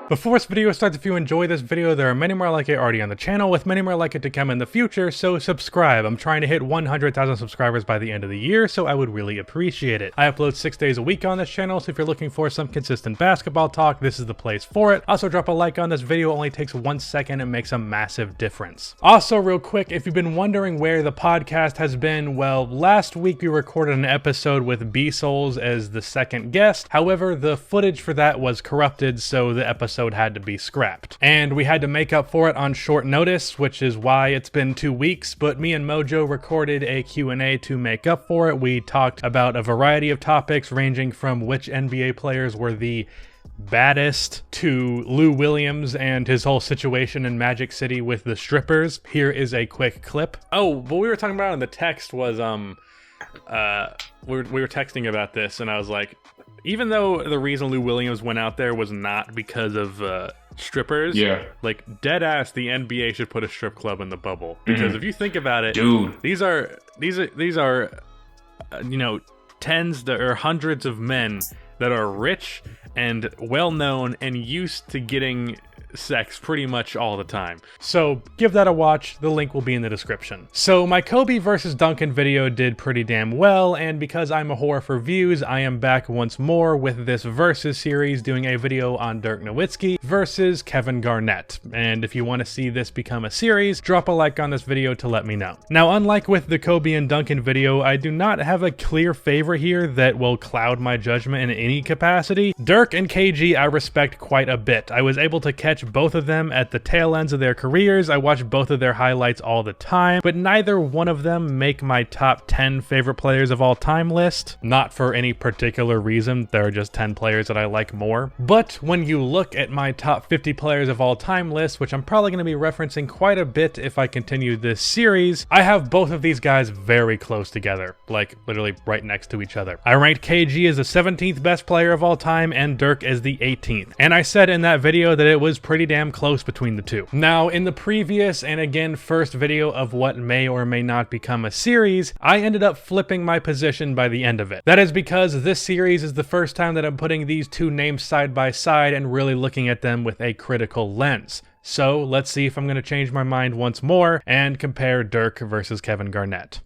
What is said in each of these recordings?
Before this video starts, if you enjoy this video, there are many more like it already on the channel, with many more like it to come in the future, so subscribe. I'm trying to hit 100,000 subscribers by the end of the year, so I would really appreciate it. I upload 6 days a week on this channel, so if you're looking for some consistent basketball talk, this is the place for it. Also, drop a like on this video, it only takes 1 second and makes a massive difference. Also, real quick, if you've been wondering where the podcast has been, well, last week we recorded an episode with B-Souls as the second guest. However, the footage for that was corrupted, so the episode had to be scrapped. And we had to make up for it on short notice, which is why it's been 2 weeks, but me and Mojo recorded a Q&A to make up for it. We talked about a variety of topics ranging from which NBA players were the baddest to Lou Williams and his whole situation in Magic City with the strippers. Here is a quick clip. Oh, what we were talking about in the text was we were texting about this, and I was like, even though the reason Lou Williams went out there was not because of strippers, like dead ass, the NBA should put a strip club in the bubble, because if you think about it, dude, these are you know, tens or hundreds of men that are rich and well known and used to getting sex pretty much all the time. So give that a watch, the link will be in the description. So my Kobe versus Duncan video did pretty damn well, and because I'm a whore for views, I am back once more with this versus series, doing a video on Dirk Nowitzki versus Kevin Garnett. And if you want to see this become a series, drop a like on this video to let me know. Now, unlike with the Kobe and Duncan video, I do not have a clear favorite here that will cloud my judgment in any capacity. Dirk and KG I respect quite a bit. I was able to catch both of them at the tail ends of their careers. I watch both of their highlights all the time, but neither one of them make my top 10 favorite players of all time list. Not for any particular reason, there are just 10 players that I like more. But when you look at my top 50 players of all time list, which I'm probably going to be referencing quite a bit if I continue this series, I have both of these guys very close together, like literally right next to each other. I ranked KG as the 17th best player of all time and Dirk as the 18th. And I said in that video that it was pretty damn close between the two. Now, in the previous and again first video of what may or may not become a series, I ended up flipping my position by the end of it. That is because this series is the first time that I'm putting these two names side by side and really looking at them with a critical lens. So let's see if I'm going to change my mind once more and compare Dirk versus Kevin Garnett.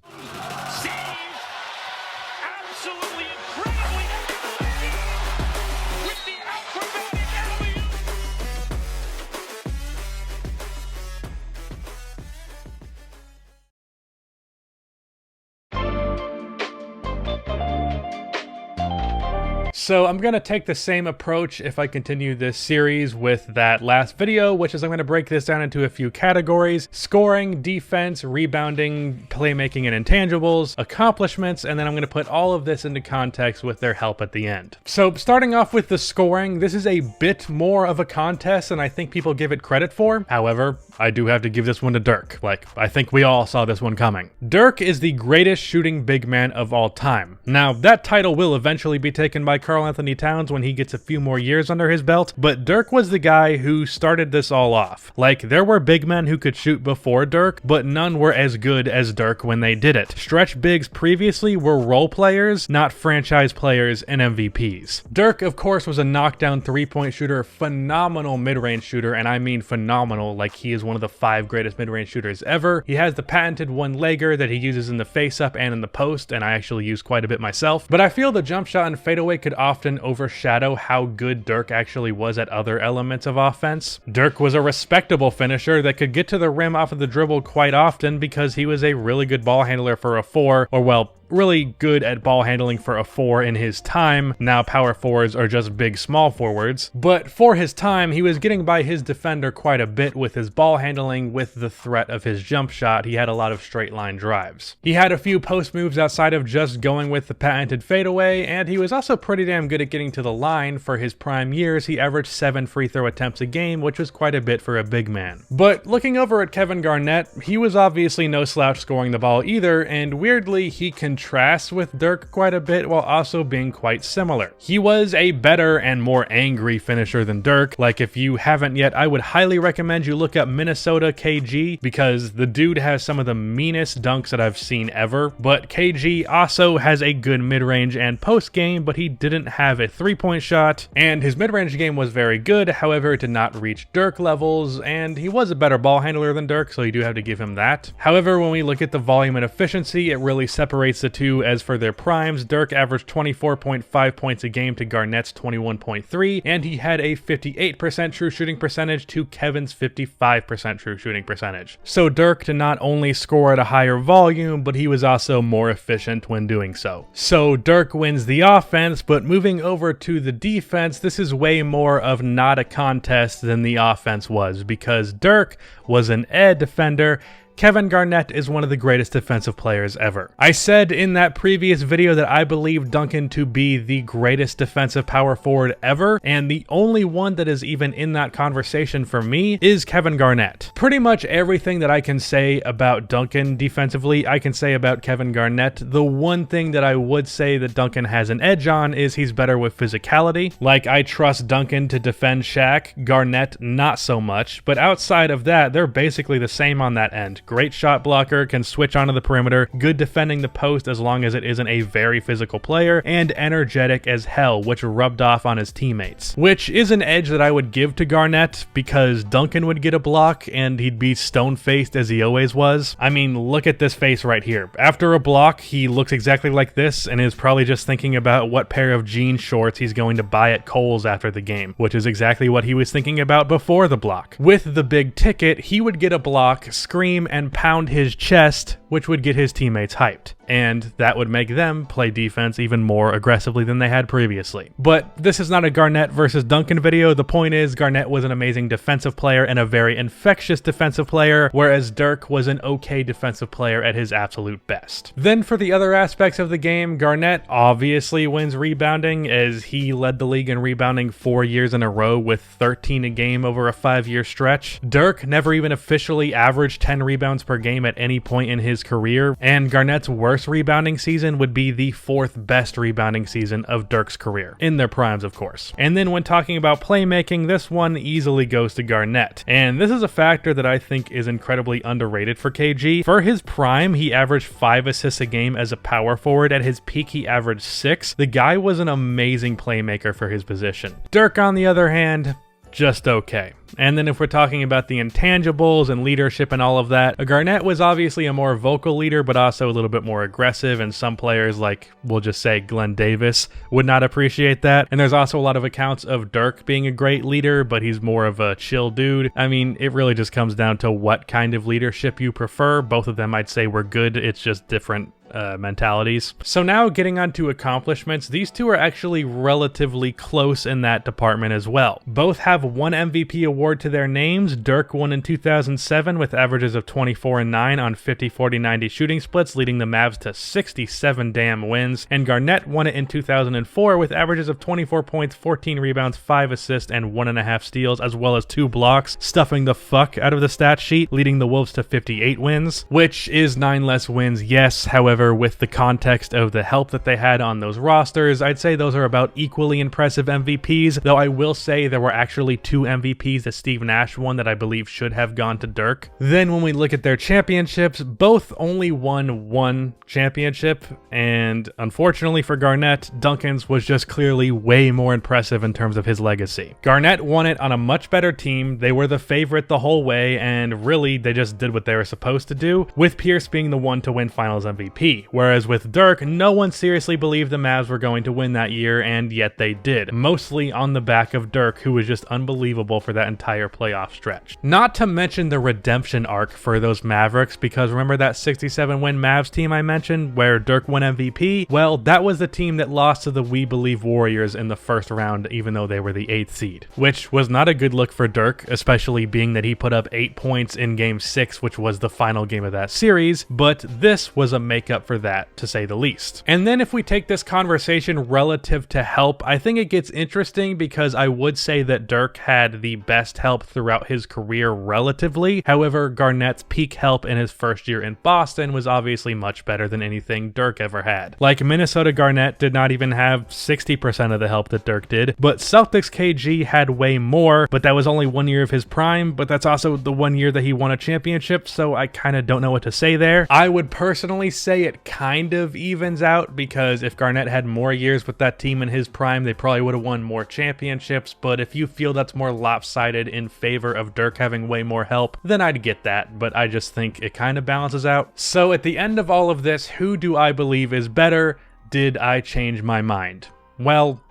So I'm going to take the same approach if I continue this series with that last video, which is I'm going to break this down into a few categories: scoring, defense, rebounding, playmaking and intangibles, accomplishments, and then I'm going to put all of this into context with their help at the end. So starting off with the scoring, this is a bit more of a contest than I think people give it credit for. However, I do have to give this one to Dirk. Like, I think we all saw this one coming. Dirk is the greatest shooting big man of all time. Now, that title will eventually be taken by Karl Anthony Towns when he gets a few more years under his belt, but Dirk was the guy who started this all off. Like, there were big men who could shoot before Dirk, but none were as good as Dirk when they did it. Stretch bigs previously were role players, not franchise players and MVPs. Dirk, of course, was a knockdown three-point shooter, phenomenal mid-range shooter, and I mean phenomenal, like he is one of the 5 greatest mid-range shooters ever. He has the patented one-legger that he uses in the face-up and in the post, and I actually use quite a bit myself, but I feel the jump shot and fadeaway could often overshadow how good Dirk actually was at other elements of offense. Dirk was a respectable finisher that could get to the rim off of the dribble quite often because he was a really good ball handler for a 4, or well, really good at ball handling for a 4 in his time. Now power forwards are just big small forwards, but for his time he was getting by his defender quite a bit with his ball handling. With the threat of his jump shot, he had a lot of straight line drives. He had a few post moves outside of just going with the patented fadeaway, and he was also pretty damn good at getting to the line. For his prime years, he averaged 7 free throw attempts a game, which was quite a bit for a big man. But looking over at Kevin Garnett, he was obviously no slouch scoring the ball either, and weirdly he contributed contrasts with Dirk quite a bit while also being quite similar. He was a better and more angry finisher than Dirk. Like, if you haven't yet, I would highly recommend you look up Minnesota KG, because the dude has some of the meanest dunks that I've seen ever. But KG also has a good mid-range and post game, but he didn't have a three-point shot, and his mid-range game was very good. However, it did not reach Dirk levels, and he was a better ball handler than Dirk, so you do have to give him that. However, when we look at the volume and efficiency, it really separates the two. As for their primes, Dirk averaged 24.5 points a game to Garnett's 21.3, and he had a 58% true shooting percentage to Kevin's 55% true shooting percentage. So Dirk did not only score at a higher volume, but he was also more efficient when doing so. So Dirk wins the offense, but moving over to the defense, this is way more of not a contest than the offense was, because Dirk was an defender. Kevin Garnett is one of the greatest defensive players ever. I said in that previous video that I believe Duncan to be the greatest defensive power forward ever, and the only one that is even in that conversation for me is Kevin Garnett. Pretty much everything that I can say about Duncan defensively, I can say about Kevin Garnett. The one thing that I would say that Duncan has an edge on is he's better with physicality. Like, I trust Duncan to defend Shaq, Garnett not so much, but outside of that, they're basically the same on that end. Great shot blocker, can switch onto the perimeter, good defending the post as long as it isn't a very physical player, and energetic as hell, which rubbed off on his teammates. Which is an edge that I would give to Garnett, because Duncan would get a block and he'd be stone-faced as he always was. I mean, look at this face right here. After a block, he looks exactly like this and is probably just thinking about what pair of jean shorts he's going to buy at Kohl's after the game, which is exactly what he was thinking about before the block. With the big ticket, he would get a block, scream, and pound his chest, which would get his teammates hyped, and that would make them play defense even more aggressively than they had previously. But this is not a Garnett versus Duncan video. The point is, Garnett was an amazing defensive player and a very infectious defensive player, whereas Dirk was an okay defensive player at his absolute best. Then for the other aspects of the game, Garnett obviously wins rebounding, as he led the league in rebounding 4 years in a row with 13 a game over a 5-year stretch. Dirk never even officially averaged 10 rebounds per game at any point in his career, and Garnett's worst rebounding season would be the 4th best rebounding season of Dirk's career, in their primes of course. And then when talking about playmaking, this one easily goes to Garnett, and this is a factor that I think is incredibly underrated for KG. For his prime, he averaged 5 assists a game as a power forward. At his peak, he averaged 6. The guy was an amazing playmaker for his position. Dirk, on the other hand, just okay. And then if we're talking about the intangibles and leadership and all of that, Garnett was obviously a more vocal leader, but also a little bit more aggressive, and some players, like we'll just say Glenn Davis, would not appreciate that. And there's also a lot of accounts of Dirk being a great leader, but he's more of a chill dude. I mean, it really just comes down to what kind of leadership you prefer. Both of them I'd say were good, it's just different mentalities. So now getting on to accomplishments, these two are actually relatively close in that department as well. Both have one MVP award to their names. Dirk won in 2007 with averages of 24 and 9 on 50, 40, 90 shooting splits, leading the Mavs to 67 damn wins. And Garnett won it in 2004 with averages of 24 points, 14 rebounds, 5 assists, and 1.5 steals, as well as 2 blocks, stuffing the fuck out of the stat sheet, leading the Wolves to 58 wins, which is 9 less wins, yes. However, with the context of the help that they had on those rosters, I'd say those are about equally impressive MVPs, though I will say there were actually 2 MVPs that Steve Nash won that I believe should have gone to Dirk. Then when we look at their championships, both only won 1 championship, and unfortunately for Garnett, Duncan's was just clearly way more impressive in terms of his legacy. Garnett won it on a much better team. They were the favorite the whole way, and really they just did what they were supposed to do, with Pierce being the one to win Finals MVP. Whereas with Dirk, no one seriously believed the Mavs were going to win that year, and yet they did, mostly on the back of Dirk, who was just unbelievable for that entire playoff stretch. Not to mention the redemption arc for those Mavericks, because remember that 67-win Mavs team I mentioned, where Dirk won MVP? Well, that was the team that lost to the We Believe Warriors in the first round, even though they were the 8th seed, which was not a good look for Dirk, especially being that he put up 8 points in Game 6, which was the final game of that series, but this was a makeup for that, to say the least. And then if we take this conversation relative to help, I think it gets interesting, because I would say that Dirk had the best best help throughout his career relatively. However, Garnett's peak help in his first year in Boston was obviously much better than anything Dirk ever had. Like, Minnesota Garnett did not even have 60% of the help that Dirk did, but Celtics KG had way more, but that was only 1 year of his prime, but that's also the 1 year that he won a championship, so I kind of don't know what to say there. I would personally say it kind of evens out, because if Garnett had more years with that team in his prime, they probably would have won more championships, but if you feel that's more lopsided in favor of Dirk having way more help, then I'd get that, but I just think it kind of balances out. So at the end of all of this, who do I believe is better? Did I change my mind? Well,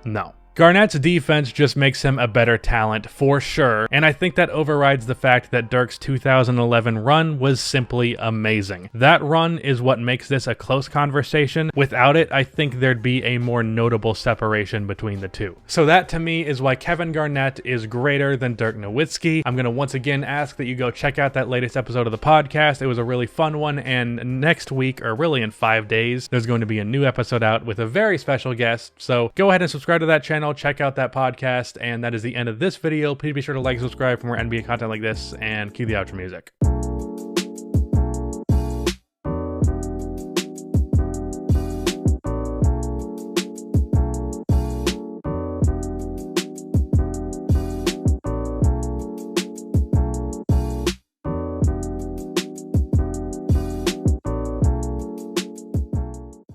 no. Garnett's defense just makes him a better talent for sure, and I think that overrides the fact that Dirk's 2011 run was simply amazing. That run is what makes this a close conversation. Without it, I think there'd be a more notable separation between the two. So that to me is why Kevin Garnett is greater than Dirk Nowitzki. I'm going to once again ask that you go check out that latest episode of the podcast. It was a really fun one, and next week, or really in 5 days, there's going to be a new episode out with a very special guest. So go ahead and subscribe to that channel. Check out that podcast, and that is the end of this video. Please be sure to like and subscribe for more NBA content like this, and cue the outro music.